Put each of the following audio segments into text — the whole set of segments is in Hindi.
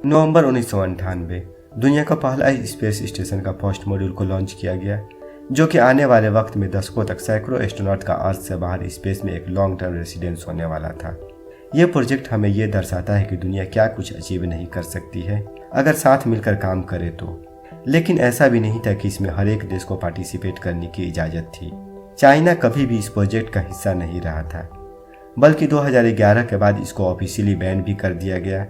नवंबर 1998 दुनिया का पहला स्पेस स्टेशन का फर्स्ट मॉड्यूल को लॉन्च किया गया, जो कि आने वाले वक्त में दशकों तक सैकड़ों एस्ट्रोनॉट का अर्थ से बाहर स्पेस में एक लॉन्ग टर्म रेसिडेंस होने वाला था। ये प्रोजेक्ट हमें ये दर्शाता है कि दुनिया क्या कुछ अचीव नहीं कर सकती है अगर साथ मिलकर काम करे तो। लेकिन ऐसा भी नहीं था कि इसमें हर एक देश को पार्टिसिपेट करने की इजाज़त थी। चाइना कभी भी इस प्रोजेक्ट का हिस्सा नहीं रहा था, बल्कि 2011 के बाद इसको ऑफिशियली बैन भी कर दिया गया।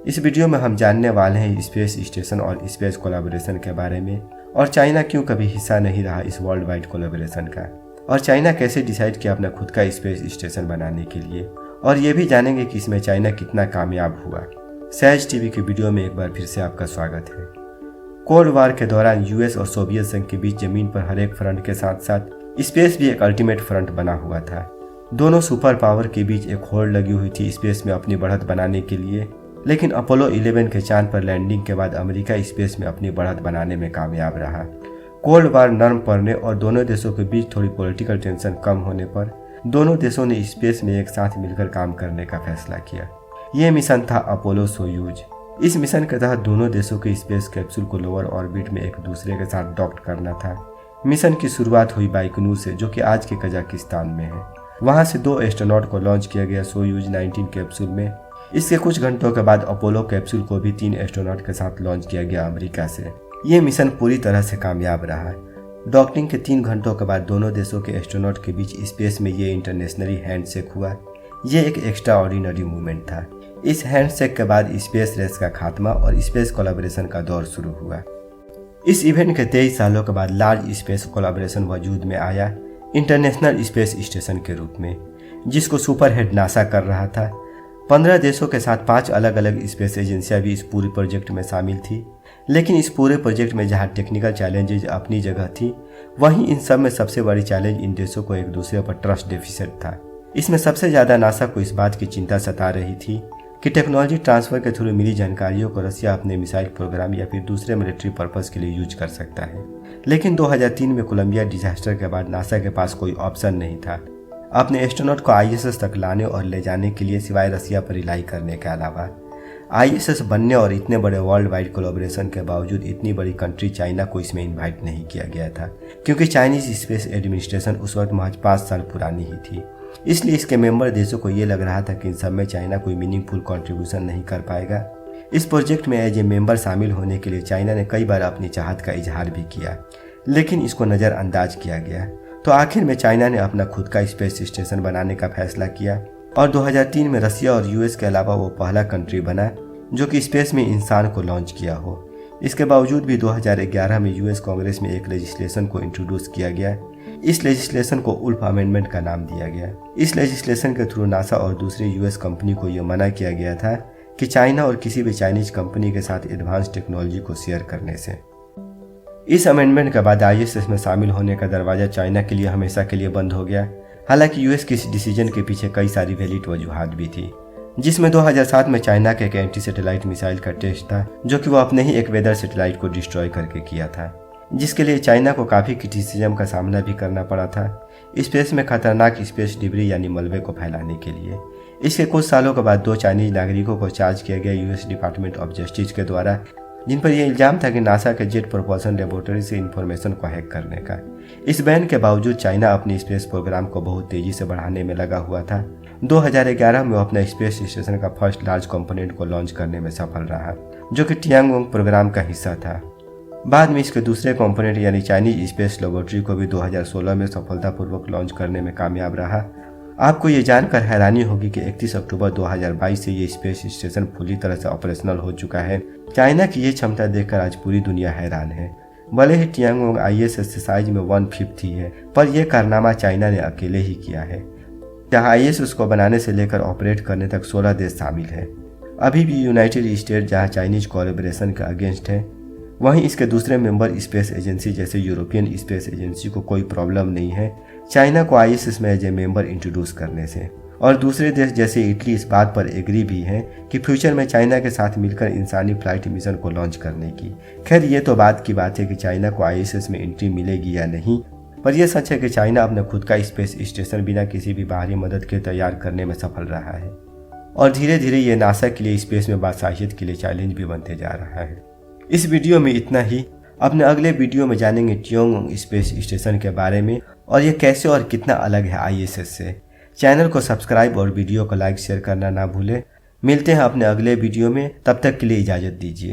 इस वीडियो में हम जानने वाले हैं स्पेस स्टेशन और स्पेस कोलैबोरेशन के बारे में, और चाइना क्यों कभी हिस्सा नहीं रहा इस वर्ल्ड वाइड कोलैबोरेशन का, और चाइना कैसे डिसाइड किया अपना खुद का स्पेस स्टेशन बनाने के लिए, और ये भी जानेंगे कि इसमें चाइना कितना कामयाब हुआ। सहज टीवी की वीडियो में एक बार फिर से आपका स्वागत है। कोल्ड वार के दौरान यूएस और सोवियत संघ के बीच जमीन पर हर एक फ्रंट के साथ साथ स्पेस भी एक अल्टीमेट फ्रंट बना हुआ था। दोनों सुपर पावर के बीच एक होड़ लगी हुई थी स्पेस में अपनी बढ़त बनाने के लिए, लेकिन अपोलो 11 के चांद पर लैंडिंग के बाद अमेरिका स्पेस में अपनी बढ़त बनाने में कामयाब रहा। कोल्ड वार नरम पड़ने और दोनों देशों के बीच थोड़ी पॉलिटिकल टेंशन कम होने पर दोनों देशों ने स्पेस में एक साथ मिलकर काम करने का फैसला किया। ये मिशन था अपोलो सोयूज। इस मिशन के तहत दोनों देशों के स्पेस कैप्सूल को लोअर ऑर्बिट में एक दूसरे के साथ डॉक्ड करना था। मिशन की शुरुआत हुई बाइकनूर से, जो कि आज के कजाकिस्तान में है। वहां से 2 एस्ट्रोनॉट को लॉन्च किया गया सोयूज 19 कैप्सूल में। इसके कुछ घंटों के बाद अपोलो कैप्सूल को भी 3 एस्ट्रोनॉट के साथ लॉन्च किया गया अमेरिका से। ये मिशन पूरी तरह से कामयाब रहा। डॉकिंग के 3 घंटों के बाद दोनों देशों के एस्ट्रोनॉट के बीच स्पेस में ये इंटरनेशनली हैंडशेक हुआ। ये एक एक्स्ट्रा ऑर्डिनरी मूवमेंट था। इस हैंडशेक के बाद स्पेस रेस का खात्मा और स्पेस कोलैबोरेशन का दौर शुरू हुआ। इस इवेंट के 23 सालों के बाद लार्ज स्पेस कोलैबोरेशन वजूद में आया, इंटरनेशनल स्पेस स्टेशन के रूप में, जिसको सुपरहेड नासा कर रहा था। 15 देशों के साथ 5 अलग अलग स्पेस एजेंसियां भी इस पूरे प्रोजेक्ट में शामिल थी। लेकिन इस पूरे प्रोजेक्ट में जहां टेक्निकल चैलेंजेज अपनी जगह थी, वहीं इन सब में सबसे बड़ी चैलेंज इन देशों को एक दूसरे पर ट्रस्ट डेफिसिट था। इसमें सबसे ज़्यादा नासा को इस बात की चिंता सता रही थी कि टेक्नोलॉजी ट्रांसफर के थ्रू मिली जानकारियों को रसिया अपने मिसाइल प्रोग्राम या फिर दूसरे मिलिट्री पर्पस के लिए यूज कर सकता है। लेकिन 2003 में कोलंबिया डिजास्टर के बाद नासा के पास कोई ऑप्शन नहीं था अपने एस्ट्रोनॉट को आईएसएस तक लाने और ले जाने के लिए, सिवाय रसिया पर रिलाई करने के अलावा। आईएसएस बनने और इतने बड़े वर्ल्ड वाइड कोलैबोरेशन के बावजूद इतनी बड़ी कंट्री चाइना को इसमें इन्वाइट नहीं किया गया था, क्योंकि चाइनीज स्पेस एडमिनिस्ट्रेशन उस वक्त महज 5 साल पुरानी ही थी। इसलिए इसके मेंबर देशों को ये लग रहा था कि इन सब में चाइना कोई मीनिंगफुल कंट्रीब्यूशन नहीं कर पाएगा। इस प्रोजेक्ट में एज ए मेंबर शामिल होने के लिए चाइना ने कई बार अपनी चाहत का इजहार भी किया, लेकिन इसको नज़रअंदाज किया गया। तो आखिर में चाइना ने अपना खुद का स्पेस स्टेशन बनाने का फैसला किया, और 2003 में रसिया और यूएस के अलावा वो पहला कंट्री बना जो कि स्पेस में इंसान को लॉन्च किया हो। इसके बावजूद भी 2011 में यूएस कांग्रेस में एक लेजिस्लेशन को इंट्रोड्यूस किया गया। इस लेजिस्लेशन को उल्फ अमेंडमेंट का नाम दिया गया। इस लेजिस्लेशन के थ्रू नासा और दूसरी यूएस कंपनी को यह मना किया गया था कि चाइना और किसी भी चाइनीज कंपनी के साथ एडवांस टेक्नोलॉजी को शेयर करने से। इस अमेंडमेंट के बाद आईएसएस में शामिल होने का दरवाजा चाइना के लिए हमेशा के लिए बंद हो गया। हालांकि यूएस के इस डिसीजन के पीछे कई सारी वैलिड वजूहात भी थी, जिसमें 2007 में चाइना के एक एंटी सैटेलाइट मिसाइल का टेस्ट था, जो कि वो अपने ही एक वेदर सैटेलाइट को डिस्ट्रॉय करके किया था, जिसके लिए चाइना को काफ़ी क्रिटिसिज्म का सामना भी करना पड़ा था स्पेस में खतरनाक स्पेस डिब्री यानी मलबे को फैलाने के लिए। इसके कुछ सालों के बाद 2 चाइनीज नागरिकों को चार्ज किया गया यूएस डिपार्टमेंट ऑफ जस्टिस के द्वारा, जिन पर यह इल्जाम था कि नासा के जेट प्रोपल्शन लेबोरेटरी से इंफॉर्मेशन को हैक करने का। इस बैन के बावजूद चाइना अपनी स्पेस प्रोग्राम को बहुत तेजी से बढ़ाने में लगा हुआ था। 2011 में वो अपना स्पेस स्टेशन का फर्स्ट लार्ज कंपोनेंट को लॉन्च करने में सफल रहा, जो कि टियांगोंग प्रोग्राम का हिस्सा था। बाद में इसके दूसरे कंपोनेंट यानी चाइनीज स्पेस लेबोरेटरी को भी 2016 में सफलतापूर्वक लॉन्च करने में कामयाब रहा। आपको ये जानकर हैरानी होगी कि 31 अक्टूबर 2022 से ये स्पेस स्टेशन पूरी तरह से ऑपरेशनल हो चुका है। चाइना की ये क्षमता देखकर आज पूरी दुनिया हैरान है। भले ही टियांगोंग आईएसएस से साइज में 1/5 ही है, पर यह कारनामा चाइना ने अकेले ही किया है। जहाँ आईएसएस को बनाने से लेकर ऑपरेट करने तक 16 देश शामिल हैं। अभी भी यूनाइटेड स्टेट जहाँ चाइनीज कोलैबोरेशन के अगेंस्ट है, वहीं इसके दूसरे मेंबर स्पेस एजेंसी जैसे यूरोपियन स्पेस एजेंसी को कोई प्रॉब्लम नहीं है चाइना को आईएसएस में एज ए मेंबर इंट्रोड्यूस करने से। और दूसरे देश जैसे इटली इस बात पर एग्री भी हैं कि फ्यूचर में चाइना के साथ मिलकर इंसानी फ्लाइट मिशन को लॉन्च करने की। खैर ये तो बात की बात है कि चाइना को आईएसएस में एंट्री मिलेगी या नहीं, पर यह सच है कि चाइना अपना खुद का स्पेस स्टेशन बिना किसी भी बाहरी मदद के तैयार करने में सफल रहा है। और धीरे धीरे ये नासा के लिए स्पेस में बादशाहियत के लिए चैलेंज भी बनते जा रहा है। इस वीडियो में इतना ही। अपने अगले वीडियो में जानेंगे तियांगोंग स्पेस स्टेशन के बारे में और ये कैसे और कितना अलग है ISS से। चैनल को सब्सक्राइब और वीडियो को लाइक शेयर करना ना भूलें। मिलते हैं अपने अगले वीडियो में, तब तक के लिए इजाज़त दीजिए।